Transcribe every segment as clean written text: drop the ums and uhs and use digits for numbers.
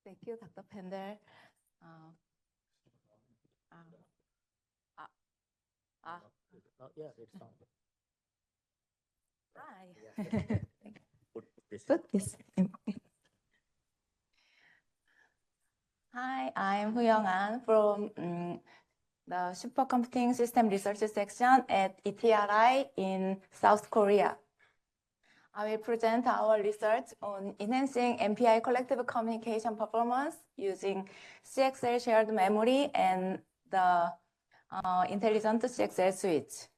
Thank you, Dr. Pendel. Yeah, it's fine. Hi. Put this. Put this. Hi, I'm HooYoung Ahn from the Supercomputing System Research Section at ETRI in South Korea. I will present our research on enhancing MPI collective communication performance using CXL shared memory and the Intelligent CXL Switch.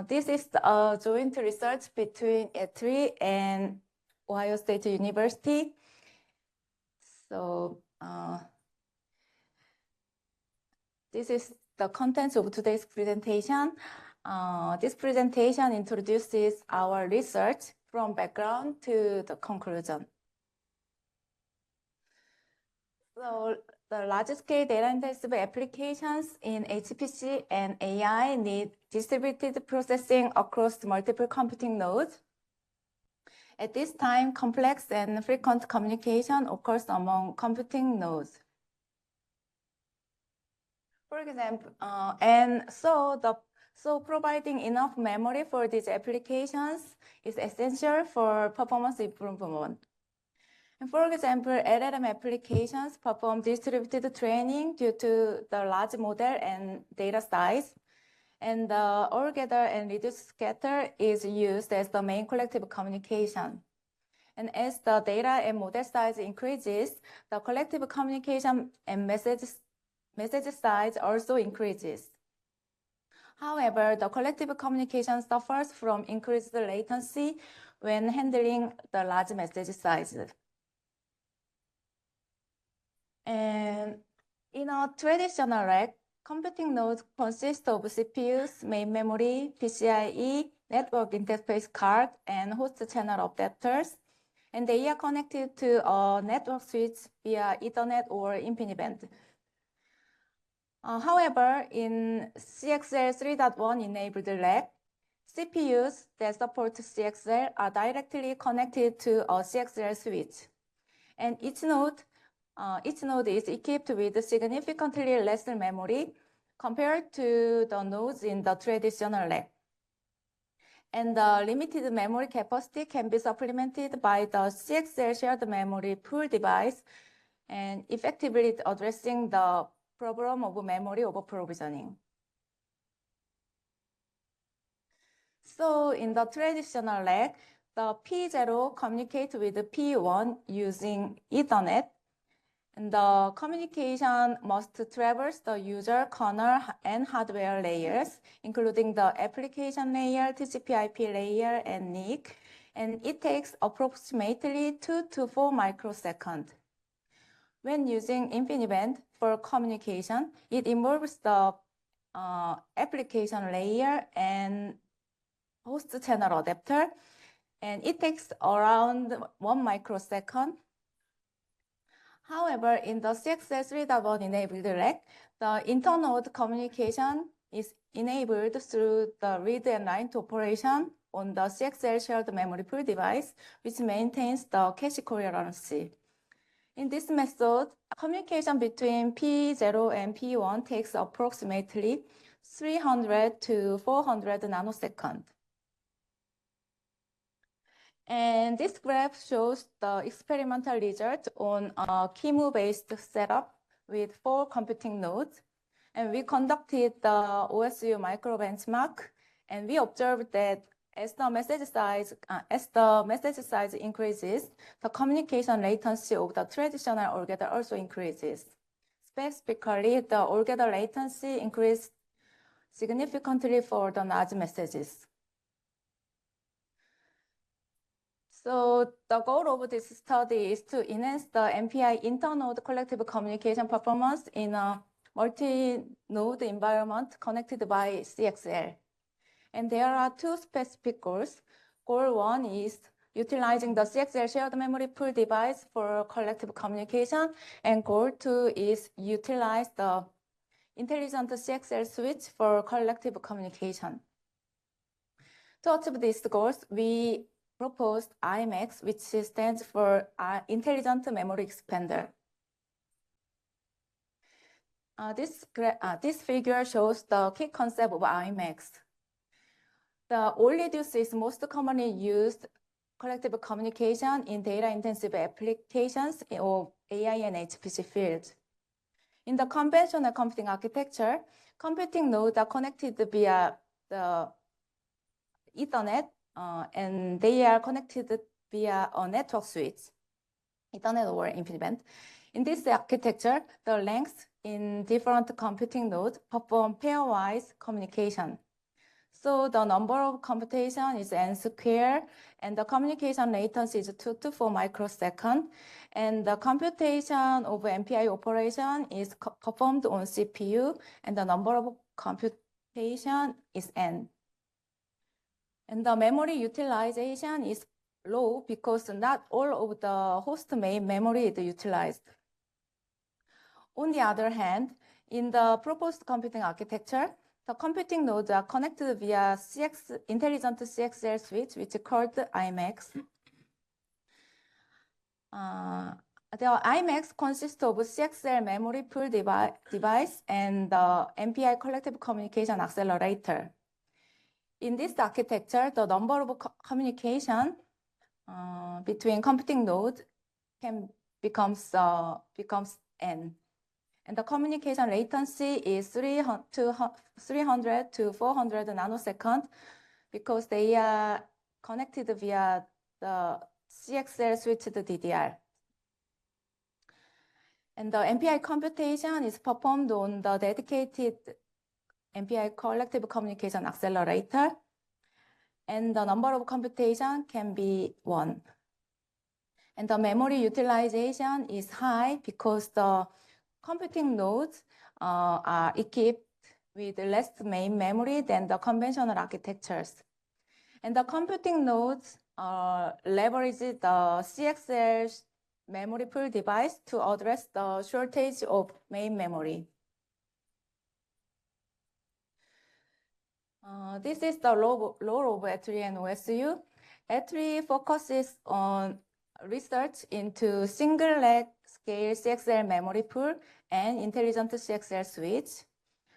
This is a joint research between ETRI and Ohio State University. So this is the contents of today's presentation. This presentation introduces our research from background to the conclusion. So the large-scale data-intensive applications in HPC and AI need distributed processing across multiple computing nodes. At this time, complex and frequent communication occurs among computing nodes. For example, so providing enough memory for these applications is essential for performance improvement. And for example, LLM applications perform distributed training due to the large model and data size. And the all-gather and reduce scatter is used as the main collective communication. And as the data and model size increases, the collective communication and message size also increases. However, the collective communication suffers from increased latency when handling the large message sizes. And in a traditional rack, computing nodes consist of CPUs, main memory, PCIe, network interface card, and host channel adapters. And they are connected to a network switch via Ethernet or InfiniBand. However, in CXL 3.1 enabled rack, CPUs that support CXL are directly connected to a CXL switch. And each node is equipped with significantly less memory compared to the nodes in the traditional rack. And the limited memory capacity can be supplemented by the CXL shared memory pool device and effectively addressing the problem of memory over-provisioning. So in the traditional rack, the P0 communicates with the P1 using Ethernet. And the communication must traverse the user, kernel, and hardware layers, including the application layer, TCP/IP layer, and NIC. And it takes approximately 2 to 4 microseconds. When using InfiniBand for communication, it involves the application layer and host channel adapter, and it takes around 1 microsecond. However, in the CXL 3.1 enabled rack, the inter-node communication is enabled through the read and write operation on the CXL shared memory pool device, which maintains the cache coherency. In this method, communication between P0 and P1 takes approximately 300 to 400 nanoseconds. And this graph shows the experimental result on a QEMU-based setup with 4 computing nodes. And we conducted the OSU micro benchmark, and we observed that as the message size increases, the communication latency of the traditional all-gather also increases. Specifically, the all-gather latency increased significantly for the large messages. So the goal of this study is to enhance the MPI inter-node collective communication performance in a multi-node environment connected by CXL. And there are 2 specific goals. Goal 1 is utilizing the CXL shared memory pool device for collective communication, and goal 2 is utilize the Intelligent CXL Switch for collective communication. To achieve these goals, we proposed IMEX, which stands for Intelligent Memory Expander. This figure shows the key concept of IMAX. The OLEDUS is most commonly used collective communication in data-intensive applications of AI and HPC fields. In the conventional computing architecture, computing nodes are connected via the Ethernet, and they are connected via a network switch, Ethernet or InfiniBand. In this architecture, the lengths in different computing nodes perform pairwise communication. So the number of computation is n squared, and the communication latency is 2 to 4 microseconds, and the computation of MPI operation is performed on CPU, and the number of computation is n. And the memory utilization is low because not all of the host main memory is utilized. On the other hand, in the proposed computing architecture, the computing nodes are connected via Intelligent CXL Switch, which is called IMAX. The IMAX consists of CXL memory pool device and the MPI collective communication accelerator. In this architecture, the number of communication between computing nodes becomes n. And the communication latency is 300 to 400 nanoseconds because they are connected via the CXL switched DDR. And the MPI computation is performed on the dedicated MPI collective communication accelerator. And the number of computation can be 1. And the memory utilization is high because the computing nodes are equipped with less main memory than the conventional architectures. And the computing nodes leverage the CXL memory pool device to address the shortage of main memory. This is the role of HooYoung and OSU. HooYoung focuses on research into single leg scale CXL memory pool and intelligent CXL switch,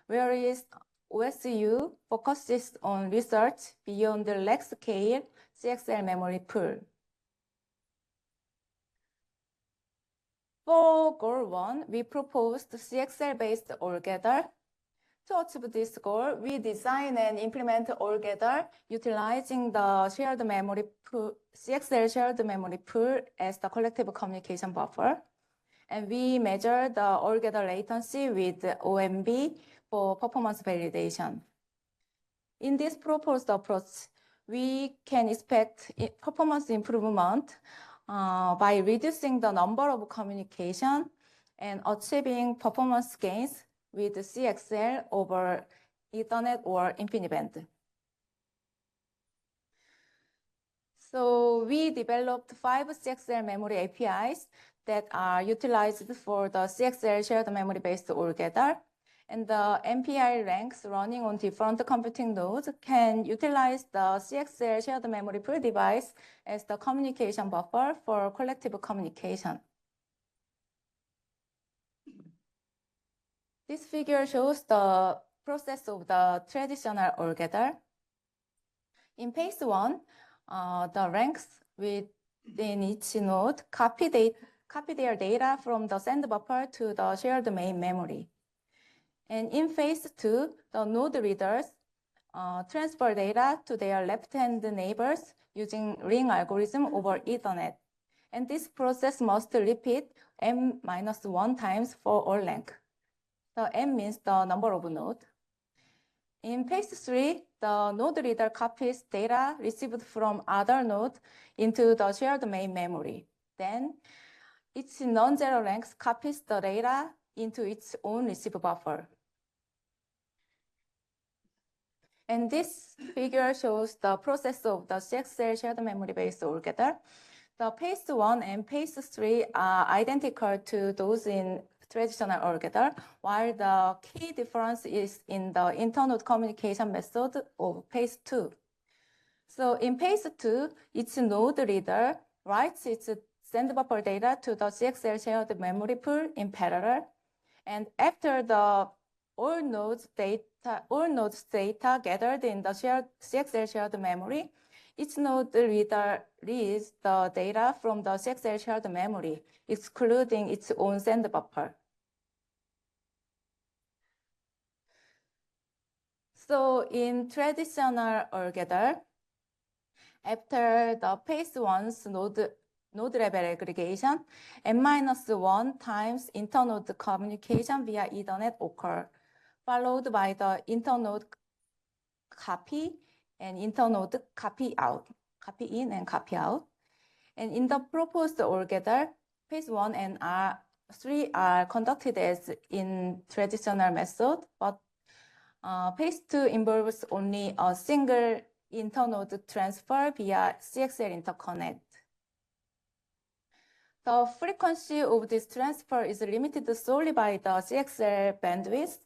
whereas OSU focuses on research beyond the leg scale CXL memory pool. For goal 1, we proposed CXL-based all-gather. To achieve this goal, we design and implement all-gather utilizing the shared memory pool, CXL shared memory pool as the collective communication buffer. And we measure the all-gather latency with OMB for performance validation. In this proposed approach, we can expect performance improvement by reducing the number of communication and achieving performance gains with CXL over Ethernet or InfiniBand. So we developed 5 CXL memory APIs that are utilized for the CXL shared memory-based all-gather. And the MPI ranks running on different computing nodes can utilize the CXL shared memory pool device as the communication buffer for collective communication. This figure shows the process of the traditional all-gather. In phase 1, the ranks within each node copy their data from the send buffer to the shared main memory. And in phase 2, the node readers transfer data to their left-hand neighbors using ring algorithm over Ethernet. And this process must repeat m-1 times for all length. The m means the number of nodes. In phase 3, the node reader copies data received from other nodes into the shared main memory. Then each non-zero length copies the data into its own receive buffer. And this figure shows the process of the CXL shared memory-based all-gather. The phase 1 and phase 3 are identical to those in traditional all-gather, while the key difference is in the internal communication method of phase 2. So in phase 2, each node reader writes its send buffer data to the CXL shared memory pool in parallel. And after the all nodes data gathered in the CXL shared memory, each node reads the data from the CXL shared memory, excluding its own send buffer. So in traditional algebra, after the phase 1's node level aggregation, n-1 times internode communication via Ethernet occur, followed by the internode copy and internode copy in and copy out. And in the proposed algebra, phase 1 and 3 are conducted as in traditional method, but phase 2 involves only a single internode transfer via CXL interconnect. The frequency of this transfer is limited solely by the CXL bandwidth,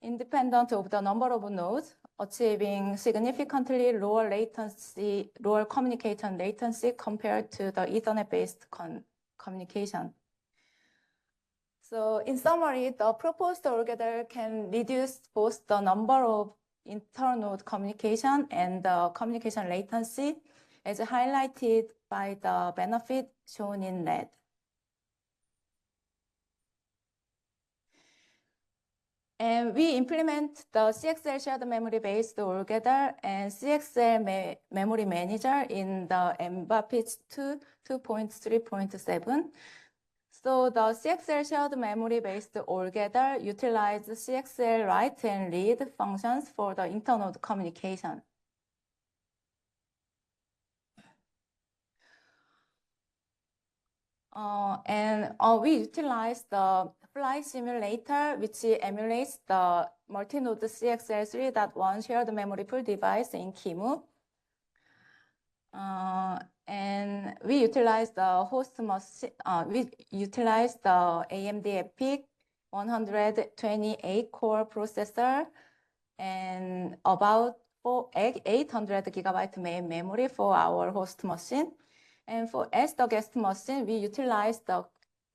independent of the number of nodes, achieving significantly lower communication latency compared to the Ethernet-based communication. So in summary, the proposed algorithm can reduce both the number of internode communication and the communication latency, as highlighted by the benefit shown in red. And we implement the CXL shared memory-based algorithm and CXL memory manager in the MPI 2.3.7. So the CXL shared memory-based algorithm utilizes CXL write and read functions for the internode communication. We utilize the flight simulator, which emulates the multi-node CXL 3.1 shared memory pool device in QEMU. And we utilize the host machine. We utilize the AMD EPIC 128-core processor and about 800 gigabyte main memory for our host machine. And as the guest machine, we utilize the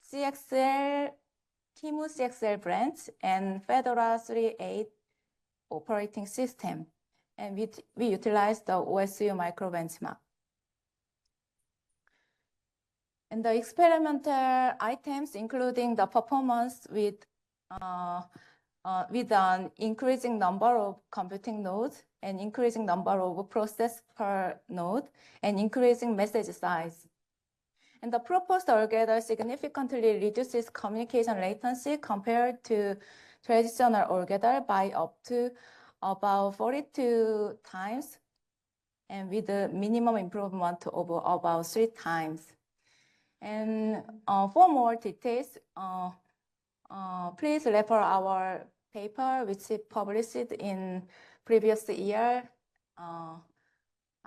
CXL, QEMU CXL branch and Fedora 3.8 operating system. And we utilize the OSU micro benchmark. And the experimental items, including the performance with an increasing number of computing nodes and increasing number of process per node and increasing message size. And the proposed algorithm significantly reduces communication latency compared to traditional algorithm by up to about 42 times, and with a minimum improvement of about 3 times. And for more details, please refer our paper, which is published in previous year,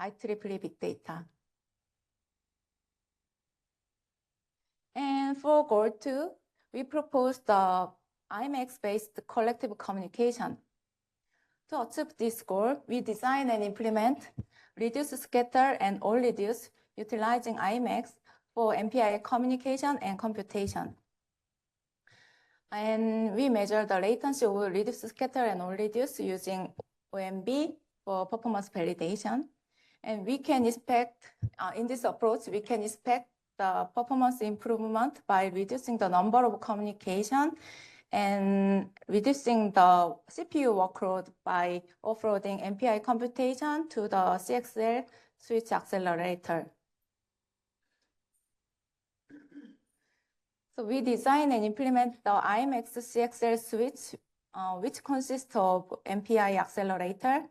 IEEE Big Data. And for goal 2, we propose the IMAX-based collective communication. To achieve this goal, we design and implement reduce scatter and all reduce utilizing IMAX for MPI communication and computation. And we measure the latency of reduce scatter and all reduce using OMB for performance validation. And we can expect, in this approach, we can expect the performance improvement by reducing the number of communication and reducing the CPU workload by offloading MPI computation to the CXL switch accelerator. So we design and implement the IMAX CXL switch, which consists of MPI accelerator.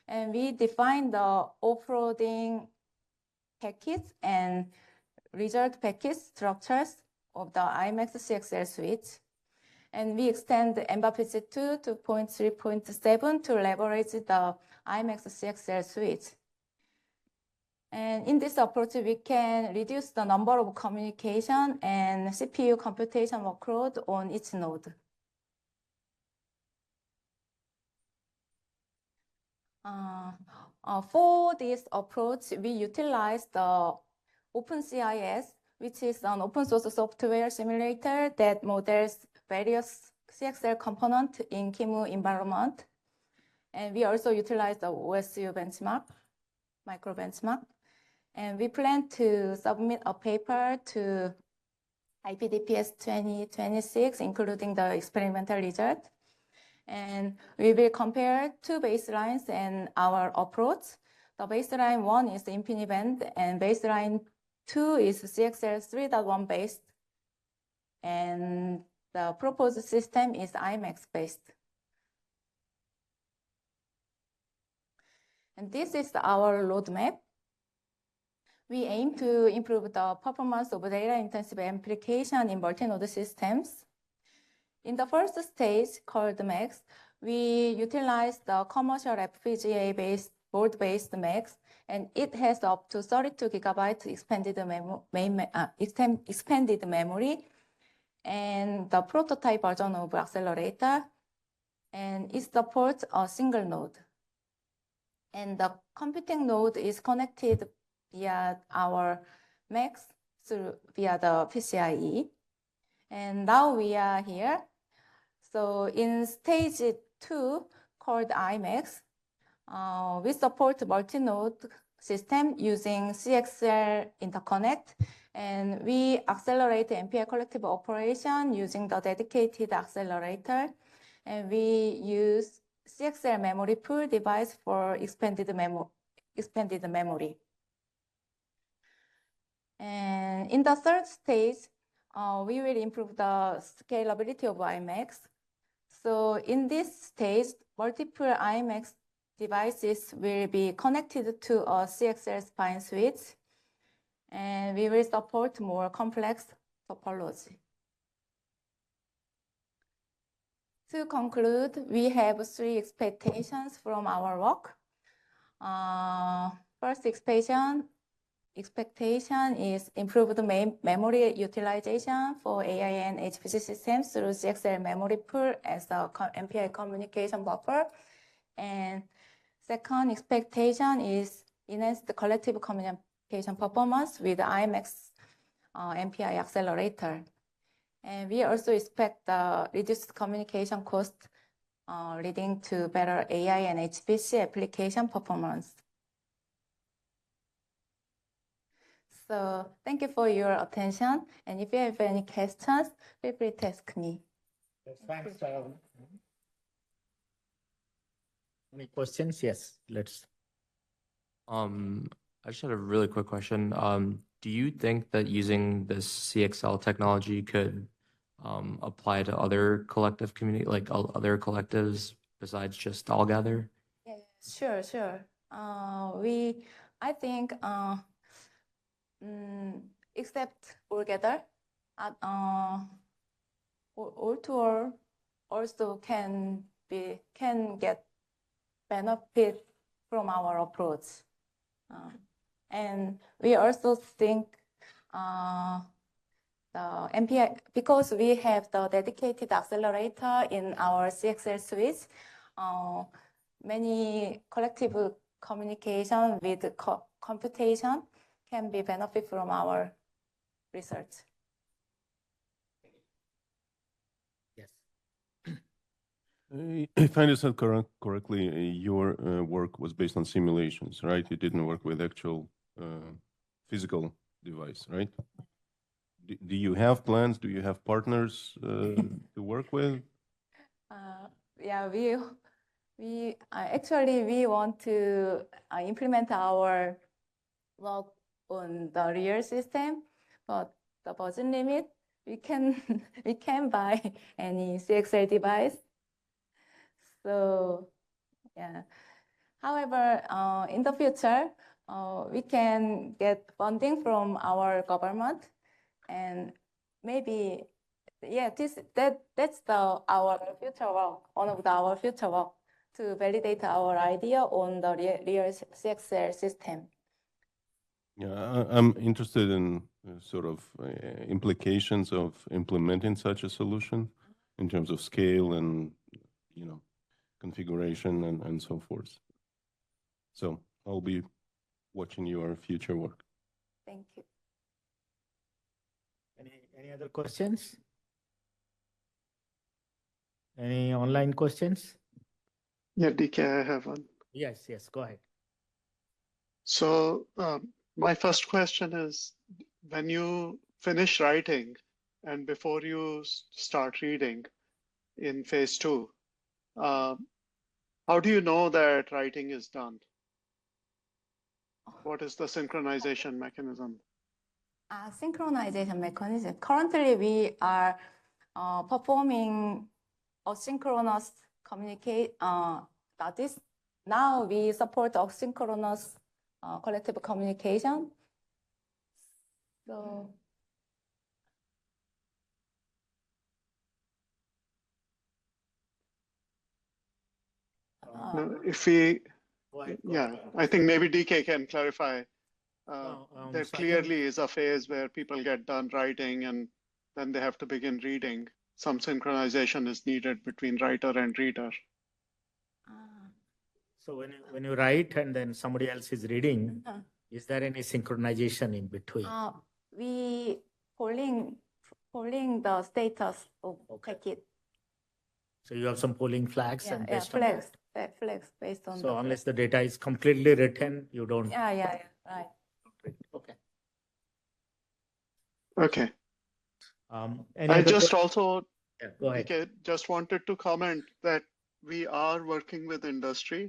And we define the offloading packets and result packet structures of the IMAX CXL switch. And we extend the MPI 2 to 0.3.7 to leverage the IMAX CXL switch. And in this approach, we can reduce the number of communication and CPU computation workload on each node. For this approach, we utilize the OpenCIS, which is an open source software simulator that models various CXL component in KIMU environment. And we also utilize the OSU benchmark, micro benchmark. And we plan to submit a paper to IPDPS 2026, including the experimental result. And we will compare two baselines and our approach. The baseline 1 is the InfiniBand, and baseline 2 is CXL 3.1 based. And the proposed system is IMAX based. And this is our roadmap. We aim to improve the performance of data-intensive application in multi-node systems. In the first stage, called MAX, we utilize the commercial FPGA-based board-based MAX, and it has up to 32 gigabyte expanded memory, and the prototype version of accelerator, and it supports a single node. And the computing node is connected via our MAX via the PCIe. And now we are here. So in stage 2, called IMAX, we support multi-node system using CXL interconnect, and we accelerate MPI collective operation using the dedicated accelerator, and we use CXL memory pool device for expanded memory. And in the third stage, we will improve the scalability of IMAX. So in this stage, multiple IMAX devices will be connected to a CXL spine switch, and we will support more complex topology. To conclude, we have 3 expectations from our work. First expectation is improved memory utilization for AI and HPC systems through CXL memory pool as a MPI communication buffer. And second expectation is enhanced collective communication performance with IMAX MPI accelerator. And we also expect the reduced communication cost leading to better AI and HPC application performance. So thank you for your attention. And if you have any questions, feel free to ask me. Thanks. Any questions? Yes, let's. I just had a really quick question. Do you think that using this CXL technology could apply to other collective community, like other collectives besides just Allgather? Yeah, sure. I think except Allgather, All2All also can get benefit from our approach. And we also think the MPI, because we have the dedicated accelerator in our CXL switch, many collective communication with computation can be benefit from our research. Yes. If I understand correctly, your work was based on simulations, right? You didn't work with actual physical device, right? Do you have plans? Do you have partners to work with? Yeah, we actually we want to implement our work on the real system, but the budget limit, we can buy any CXL device. So yeah. However, in the future, we can get funding from our government, and maybe that's our future work. One of our future work to validate our idea on the real CXL system. Yeah, I'm interested in sort of implications of implementing such a solution in terms of scale and, configuration and so forth. So I'll be watching your future work. Thank you. Any other questions? Any online questions? Yeah, DK, I have one. Yes, yes, go ahead. So my first question is, when you finish writing and before you start reading in phase 2, how do you know that writing is done? What is the synchronization mechanism? Synchronization mechanism. Currently, we are performing asynchronous communicate. Now we support asynchronous collective communication. So. No, if we, Go ahead, go yeah, ahead. I think maybe DK can clarify. No, There so I clearly is a phase where people get done writing and then they have to begin reading. Some synchronization is needed between writer and reader. So when you write and then somebody else is reading, Uh-huh. is there any synchronization in between? We polling the status of Okay. packet. So you have some polling flags Yeah, and yeah, based on flags based on So the unless the data is completely written, you don't. yeah, right. Okay. Okay. Any I other just que- also Yeah, go ahead. DK, just wanted to comment that we are working with industry